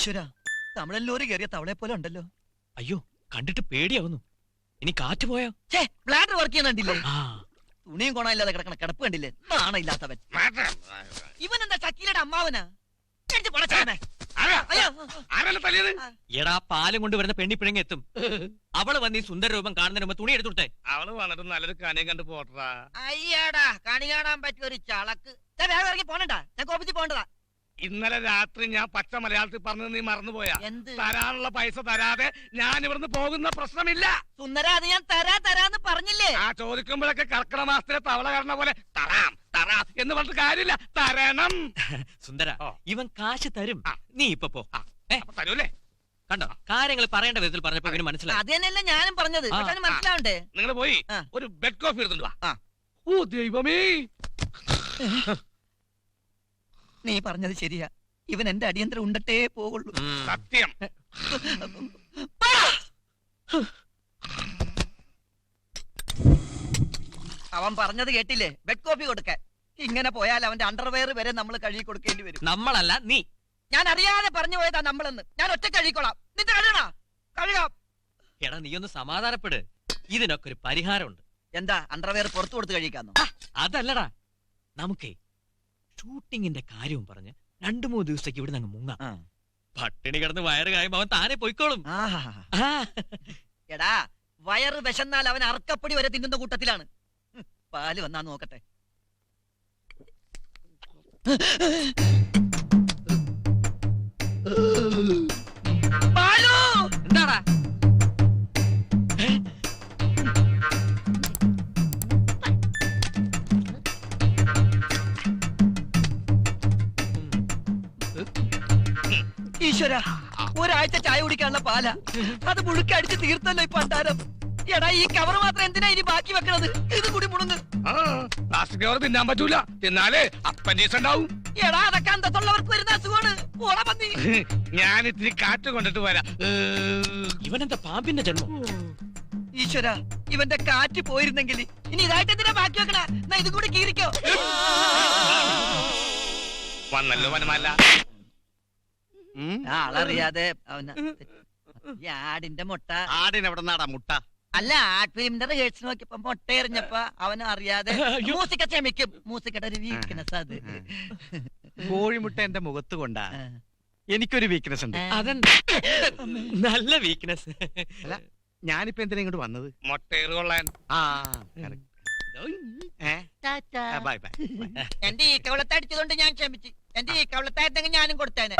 ഈശ്വര, തമിഴല്ലൂര് കയറിയ തവളെ പോലെ ഉണ്ടല്ലോ. അയ്യോ, കണ്ടിട്ട് പേടിയാവുന്നു. ഇനി കാറ്റ് പോയോ? ബ്ലാഡർ വർക്ക് ചെയ്യുന്നുണ്ടില്ലേ? ആ, തുണിയും കൊണയില്ലാതെ കിടക്കണ കിടപ്പ് കണ്ടില്ലേ? നാണയില്ലാത്തവൻ. ഇവൻ എന്താ ചക്കീലയുടെ അമ്മാവനാ? കഴിച്ച് പൊളച്ചവനെ. അയ്യോ. എടാ പാലും കൊണ്ട് വരുന്ന പെണ്ണിപ്പിഴങ്ങി എത്തും. അവള് വന്ന് ഈ സുന്ദര രൂപം കാണുന്നതിന് മുമ്പ് തുണി എടുത്തുട്ടെ. അവള് വന്നിട്ട് നല്ലൊരു കണിയും കണ്ട് പോട്ടാ. അയ്യാടാ, കണി കാണാൻ പറ്റിയ ഒരു ചളക്ക്. വേഗം ഇറങ്ങി പോണണ്ടാ, ഞാൻ കോപ്പിച്ച് പോണ്ടതാ. ഇന്നലെ രാത്രി ഞാൻ പച്ച മലയാളത്തിൽ പറഞ്ഞത് നീ മറന്നുപോയാ? എന്ത്? തരാനുള്ള പൈസ തരാതെ ഞാൻ ഇവിടുന്ന് പോകുന്ന പ്രശ്നമില്ല. സുന്ദര, അത് ഞാൻ തരാന്ന് പറഞ്ഞില്ലേ? ആ ചോദിക്കുമ്പോഴൊക്കെ കർക്കിടക മാസത്തിലെ തവള കാരണ പോലെ തറാം തറാം എന്ന് പറഞ്ഞിട്ട് കാര്യമില്ല, തരണം. സുന്ദര, ഇവൻ കാശ് തരും. നീ ഇപ്പൊ പോ. അപ്പൊ തരൂലേ? കണ്ടോ, കാര്യങ്ങൾ പറയേണ്ട വിധത്തിൽ പറഞ്ഞപ്പോ ഇവന് മനസ്സിലായി. അത് തന്നെയല്ല ഞാനും പറഞ്ഞത്. പക്ഷെ അവന് മനസ്സിലാവണ്ടേ? നിങ്ങൾ പോയി ഒരു ബെഡ് കോഫി എടുത്തിട്ട് വാ. ഓ ദൈവമേ, നീ പറഞ്ഞത് ശരിയാ. ഇവൻ എന്റെ അടിയന്തരം ഉണ്ടട്ടേ പോകുള്ളൂ. സത്യം. അവൻ പറഞ്ഞത് കേട്ടില്ലേ? ബെഡ് കോപ്പി കൊടുക്കാൻ. ഇങ്ങനെ പോയാൽ അവന്റെ അണ്ടർവെയർ വരെ നമ്മൾ കഴുകി കൊടുക്കേണ്ടി വരും. നമ്മളല്ല, നീ. ഞാൻ അറിയാതെ പറഞ്ഞു പോയതാ നമ്മളെന്ന്. ഞാൻ ഒറ്റ കഴുകിക്കോളാം. നിന്റെ കഴുകണ കഴുകാം. എടാ, നീ ഒന്ന് സമാധാനപ്പെട്. ഇതിനൊക്കെ ഒരു പരിഹാരമുണ്ട്. എന്താ, അണ്ടർവെയർ പുറത്തു കൊടുത്ത് കഴിക്കാന്നോ? അതല്ലടാ, നമുക്കേ ഷൂട്ടിങ്ങിന്റെ കാര്യവും പറഞ്ഞ് 2-3 ദിവസത്തേക്ക് ഇവിടെ അങ്ങ് മുങ്ങാം. പട്ടിണി കിടന്ന് വയറ് കായുമ്പോ അവൻ താനെ പൊയ്ക്കോളും. എടാ, വയറ് വിശന്നാൽ അവൻ അറക്കപ്പടി വരെ തിന്നുന്ന കൂട്ടത്തിലാണ്. പാല് വന്നാ നോക്കട്ടെ. എന്താടാ? ഈശ്വര, ഒരാഴ്ച ചായ കുടിക്കാനുള്ള പാല, അത് മുഴുക്കടിച്ച് തീർത്തല്ലോ ഇപ്പൊ അണ്ടാരം. എടാ, ഈ കവർ മാത്രം എന്തിനാ ഇനി ബാക്കി വെക്കണത്? ഇത് കൂടി മുണുങ്ങ്. പ്ലാസ്റ്റിക് കവർ തിന്നാൻ പറ്റൂല, തിന്നാലേ അപ്പൻഡിക്സ് ഉണ്ടാവും. എടാ, അതൊക്കെ അന്തത്തുള്ളവർക്ക് വരുന്ന അസുഖമാണ്. പോടാ പന്നി. ഞാൻ ഇത്തിരി കാറ്റ് കൊണ്ടിട്ട് വരാം. ഇവനെന്താ പാമ്പിന്റെ ജന്മം? ഈശ്വര, ഇവന്റെ കാറ്റ് പോയിരുന്നെങ്കിൽ ഇനി ഇതായിട്ട് എന്തിനാ ബാക്കി വെക്കണ? എന്നാ ഇതും കൂടി കീറിക്കോ. വന്നല്ലോ വനമല്ല. ആളറിയാതെ അവന് ഈ ആടിന്റെ മുട്ട. ആടിനെവിടെ നാടാ മുട്ട? അല്ല, ആർട്ട് ഫിലിമിന്റെ റിഹേഴ്സൽ നോക്കിയപ്പോ മുട്ട എറിഞ്ഞപ്പോ അവന് അറിയാതെ മൂസിക്ക ക്ഷമിക്കും. മൂസിക്കയുടെ ഒരു വീക്ക്നെസ് അത്. കോഴിമുട്ട എന്റെ മുഖത്ത് കൊണ്ടാ. എനിക്കൊരു വീക്ക്നെസ് ഉണ്ട്. അതെന്താ? നല്ല വീക്ക്നെസ്. ഞാനിപ്പോ എന്തിനാ ഇങ്ങോട്ട് വന്നത്? മുട്ടയേറ് കൊള്ളാൻ. Bye bye. എന്റെ ഈ കവളത്തെ അടിച്ചതുകൊണ്ട് ഞാൻ ക്ഷമിച്ചു. എന്റെ ഈ കവളത്തായിരുന്നെങ്കിൽ ഞാനും കൊടുത്തേനെ.